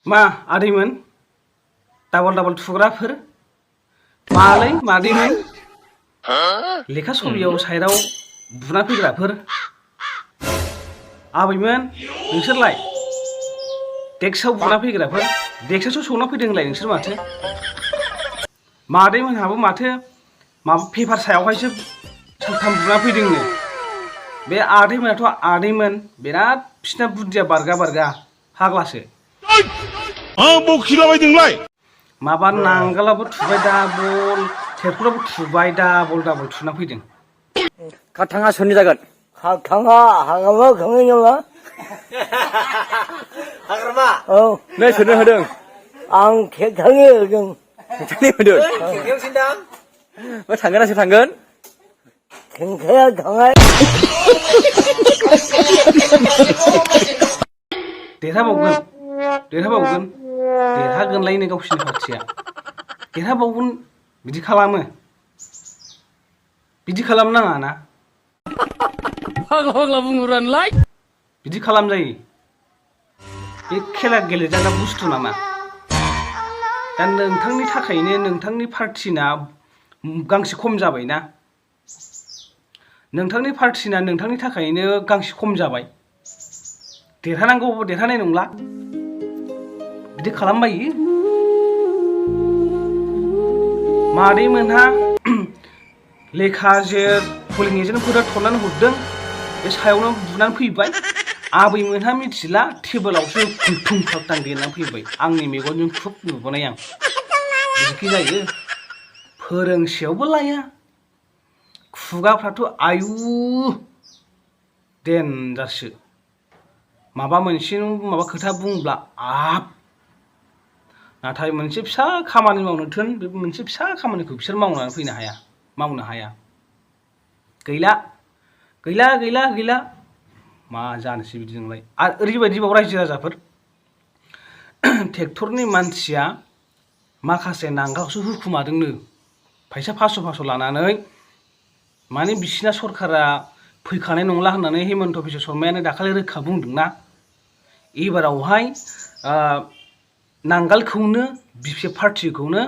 मा आदैमोन डाबल थुग्राफोर मालै मादैमोन लेखा सबियाव साइडाव बुना फैग्राफोर आबैमोन नोंसोरलाय डेक्सआव बुना फैग्राफोर डेक्सआवसो सौना फैदों होनलाय नोंसोर माथो मादैमोनहाबो माथो माबा पेपार सायावहायसो सानथाम बुना फैदोंनो बे आदैमोनाथ' आदैमोन बिराद बिसिना बुद्धिया बारगा फाग्लासो बखिलाबायदोंलाय माबा नांगोलाबो थुबाय डाबल ट्रेक्टराबो थुबाय डाबल थुना फैदों खाथाङा सोरनि जागोन खाथाङा हाग्रामा खाङै नामा हाग्रामा औ नै सोरनो होदों आं खेबथांनो होदों खेबथांनो होदों खेबथायाव सिनदां थांगोन ना सोर थांगोन खेंखाया थांनाय देरहाबावगोन देरहागोनलायनो गावसिनि पार्टिया देरहाबावगोन बिदि खालामनो नाङा ना फाग्ला बुंहरानोलाय बिदि खालामजायो बे खेला गेलेजाग्रा बुस्थु नामा दा नोंथांनि थाखायनो नोंथांनि पार्टिना गांसे खम जाबायना नोंथांनि पार्टिना नोंथांनि थाखायनो गांसे खम जाबाय देरहानांगौबो देरहानाय नंला बिदि खालामबायो मादैमोनहा लेखा जे पलिं एजेन्टफोरा थरनानै हरदों बे सायावनो बुनानै फैबाय आबैमोनहा मिथिला टेबोलावसो खुंथुं खाबथां देनानै फैबाय आंनि मेगनजों खुब नुबोनाय आं बिदिखि जायो फोरोंसेयावबो लाया खुगाफ्राथ' आयु देनजारसो माबा मोनसे माबा खोथा बुंब्ला आप नाथाय मोनसे फिसा खामानि मावनो थोन बे मोनसे फिसा खामानिखौ बिसोर मावनो हाया गैला मा जानोसै बिदिजोंलाय आरो ओरैबायदिबाव रायजो राजाफोर ट्रेक्टरनि मानसिया माखासे नांगालखौसो हुखुमादोंनो फैसा 500 लानानै माने बिसिना सरकारा फैखानाय नंला होननानै हेमन्त बिश्व शर्मायानो दाखालि रोखा बुंदोंना एबारावहाय नांगालखौनो BPF पार्टिखौनो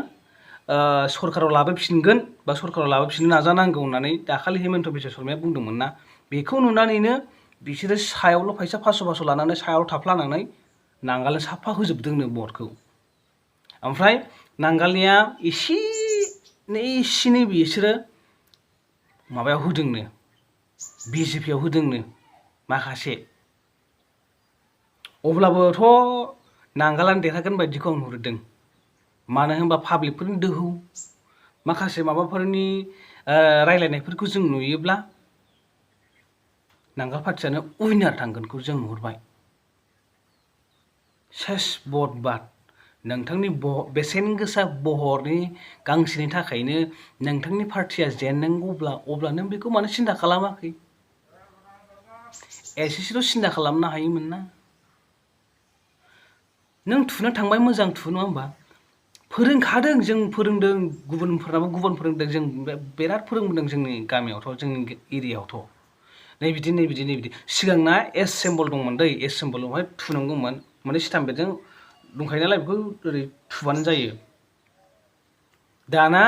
सरकाराव लाबोफिनगोन बा सरकाराव लाबोफिननो नाजानांगौ होननानै दाखालि हेमन्त बिश्व शर्माया बुंदोंमोन ना बेखौ नुनानैनो बिसोरो सायावल' फैसा 500 लानानै सायाव थाफ्लानानै नांगाल साफा होजोबदोंनो बर्डखौ ओमफ्राय नांगालनिया एसेनै बिसोरो माबायाव होदोंनो BJPआव होदोंनो माखासे अब्लाबोथ' नांगालानो देरहागोन बायदिखौ आं नुहुरदों मानो होनबा पाब्लिकफोरनि दोहौ माखासे माबाफोरनि रायलायनायफोरखौ जों नुयोब्ला नांगाल पार्टियानो उइनार थांगोनखौ जों नुहुरबाय सेस बरबाद नोंथांनि बेसेन गोसा बहरनि गांसेनि थाखायनो नोंथांनि पार्टिया जेननांगौब्ला अब्ला नों बेखौ मानो सिन्था खालामाखै एसेसोल' सिन्था खालामनो हायोमोन ना नों थुनो थांबाय मोजां थु नङा होमबा फोरोंखादों जों फोरोंदों गुबुनफोरनाबो गुबुन फोरोंदों जों बिराद फोरोंबोदों जोंनि गामियावथ' जोंनि एरियायावथ' नै बिदि सिगांना एस सिम्बल दंमोन दै एस सिम्बलावहाय थुनांगौमोन माने स्टाम्प बेजों दंखायो नालाय बेखौ ओरै थुबानो जायो दाना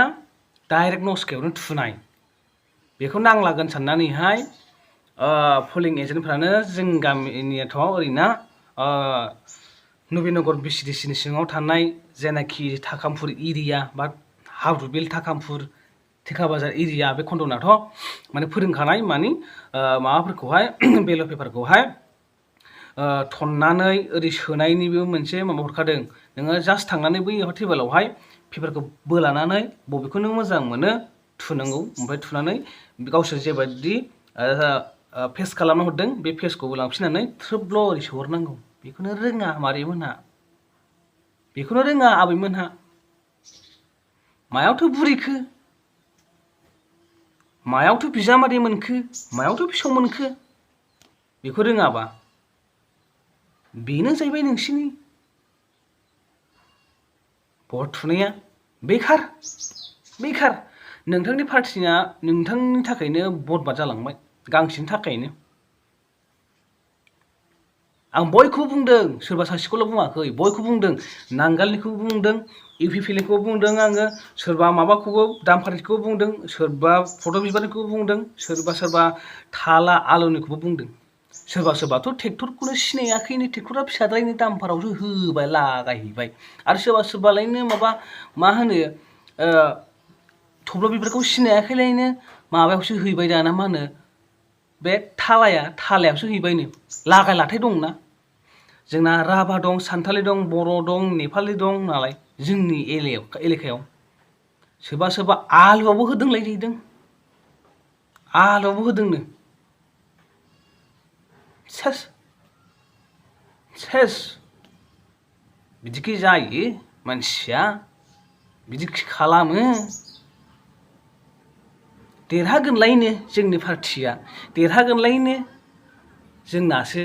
डाइरेक्ट नस्कायावनो थुनाय बेखौ नांलागोन साननानैहाय पलिं एजेन्टफ्रानो जों गामिनियाथ' ओरैना नबीनगर BCDCनि सिङाव थानाय जेनाखि थाकामपुर एरिया बा हाब्रुबिल थाकामपुर थेका बाजार एरिया बे खन्दनाथ' माने फोरोंखानाय माने माबाफोरखौहाय बेल' पेपारखौहाय थननानै ओरै सोनायनिबो मोनसे माबा हरखादों नोङो जास्ट थांनानै बै टेबोलावहाय पेपारखौ बोलानानै बबेखौ नों मोजां मोनो थुनांगौ ओमफ्राय थुनानै गावसोर जेबायदि पेस्ट खालामना हरदों बे पेस्टखौ लांफिननानै थ्रोबल' ओरै सोहरनांगौ बेखौनो रोङा मादैमोनहा बेखौनो रोङा आबैमोनहा मायावथो बुरिखो मायावथो बिजामादै मोनखो मायावथो फिसौ मोनखो बेखौ रोङाबा बेनो जाहैबाय नोंसिनि भट थुनाया बेखार नोंथांनि पार्टिया नोंथांनि थाखायनो बरबाद जालांबाय गांसेनि थाखायनो आं बयखौबो बुंदों सोरबा सासेखौल' बुङाखै बयखौबो बुंदों नांगालनिखौबो बुंदों इउपिपिएलनिखौबो बुंदों आङो सोरबा माबाखौबो दामफारिखौबो बुंदों सोरबा फट' बिबारनिखौबो बुंदों सोरबा थाला आलुनिखौबो बुंदों सोरबाथ' ट्रेक्टरखौनो सिनायाखैनो ट्रेक्टरा फिसाद्रायनि दामफारावसो होबाय लागायहैबाय आरो सोरबालायनो माबा मा होनो थब्ल' बिबारखौ सिनायाखैलायनो माबायावसो हैबाय दाना मा होनो बे थालायावसो हैबायनो लागाय लाथाय दंना जोंना राभा दं सानथालि दं बर' दं नेपालि दं नालाय जोंनि एलेकायाव सोरबा आलुआवबो होदोंलाय जाहैदों आलुआवबो होदोंनो सेस बिदिखि जायो मानसिया बिदिखि खालामो देरहागोनलायनो जोंनि पार्टिया देरहागोनलायनो जोंनासो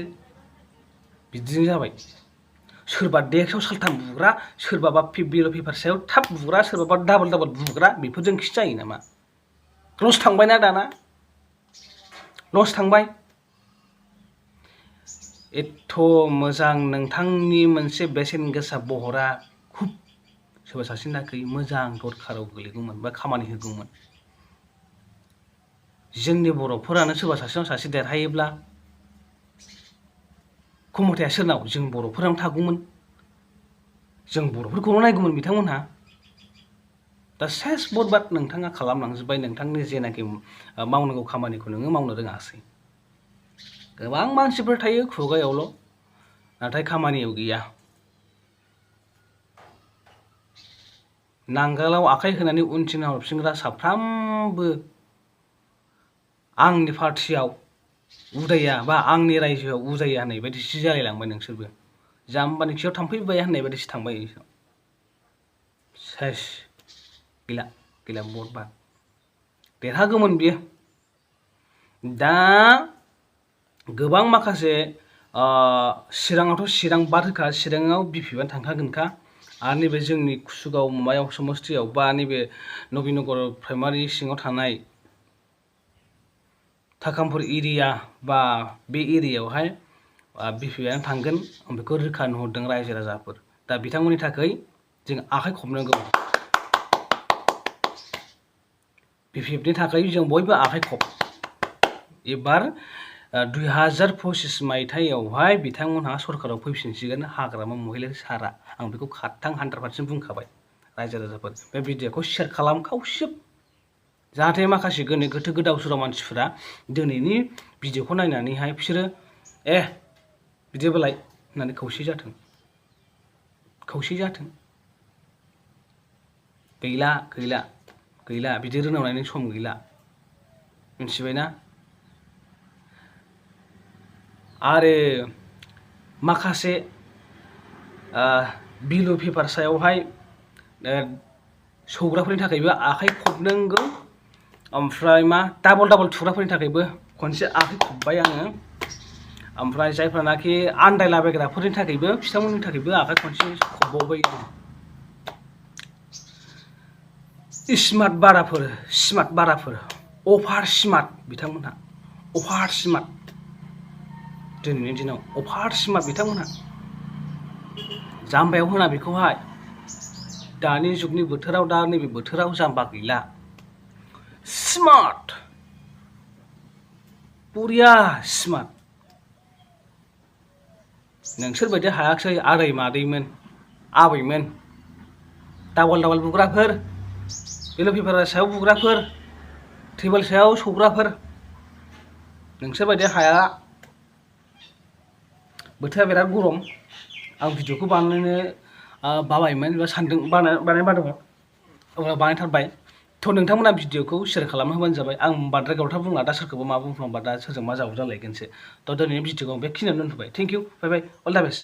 बिदिनो जाबाय सोरबा डेस्कआव सालथाम बुग्रा सोरबाबा बिल' पेपार सायाव थाब बुग्रा सोरबाबा डाबल बुग्रा बेफोरजोंखि जायो नामा लस थांबायना दाना लस थांबाय एथ' मोजां नोंथांनि मोनसे बेसेन गोसा बहरा खुब सोरबा सासेनि थाखाय मोजां दरखाराव गोलैगौमोन बा खामानि होगौमोन जोंनि बर'फोरानो सोरबा सासेनाव सासे देरहायोब्ला खमथाया सोरनाव जों बर'फोरावनो थागौमोन जों बर'फोरखौल' नायगौमोन बिथांमोनहा दा सेस बरबाद नोंथाङा खालामलांजोब्बाय नोंथांनि जेनाखि मावनांगौ खामानिखौ नोङो मावनो रोङासै गोबां मानसिफोर थायो खुगायावल' नाथाय खामानियाव गैया नांगालाव आखाइ होनानै उनथिं हरफिनग्रा साफ्रामबो आंनि पार्टियाव उदाया बा आंनि रायजोआव उदाया होननाय बायदिसो जालायलांबाय नोंसोरबो जाम्बानि खियाव थाम्फै बाया होननाय बायदिसो थांबाय सेस गैला बरबाद देरहागौमोन बियो दा गोबां माखासे चिराङावथ' चिरां बारहोखा चिराङाव बिपिएफआ थांखागोनखा आरो नैबे जोंनि कुसुगाव माबायाव समस्थियाव बा नैबे नबिनगर प्राइमारि सिङाव थानाय थाकामपुर एरिया बा बे एरियायावहाय बिपिएफआनो थांगोन आं बेखौ रोखा नुहुरदों रायजो राजाफोर दा बिथांमोननि थाखाय जों आखाइ खबनांगौ बिपिएफनि थाखाय जों बयबो आखाइ खब एबार 2025 मायथाइयावहाय बिथांमोनहा सरकाराव फैफिनसिगोन हाग्रामा महिलारि सारा आं बेखौ खाथां 100% बुंखाबाय रायजो राजाफोर बे भिडिअखौ शेयार खालामखावसिब जाहाथे माखासे गोथो गोदाव सोराव मानसिफोरा दिनैनि भिडिअखौ नायनानैहाय बिसोरो बिदिबालाय होननानै खौसे जाथों गैला बिदि रोनावनायनि सम गैला मिथिबायना आरो माखासे बिल' पेपार सायावहाय सौग्राफोरनि थाखायबो आखाइ खबनांगौ ओमफ्राय मा डाबल थुग्राफोरनि थाखायबो खनसे आखाइ खब्बाय आङो ओमफ्राय जायफ्रानाखि आन्दायलाबायग्राफोरनि थाखायबो बिथांमोननि थाखायबो आखाइ खनसे खबबावबाय स्मार्ट बाराफोर अभार स्मार्ट बिथांमोनहा अभार स्मार्ट दिनैनि दिनाव अभार स्मार्ट बिथांमोनहा जाम्बायाव होना बेखौहाय दानि जुगनि बोथोराव दा नैबे बोथोराव जाम्बा गैला स्मार्ट बरिया स्मार्ट नोंसोर बायदि हायाखै आदै मादैमोन आबैमोन डाबल बुग्राफोर बिल' पेपार सायाव बुग्राफोर टेबोल सायाव सौग्राफोर नोंसोर बायदि हाया बोथोरा बिराद गरम आं भिडिअखौ बानायनो बाबायमोन एबा सानदों बानायनो बादोंमोन अब्ला बानायथारबाय थ' नोंथांमोना भिडिअखौ शेयार खालामना होबानो जाबाय आं बांद्राय गावथा बुंला दा सोरखौबा मा बुंफ्लांबा दा सोरजों मा जालायगोनसो थ' दिनैनि भिडिअखौ बेखिनियावनो दोनथ'बाय थेंक इउ बाय बाय अल दा बेस्ट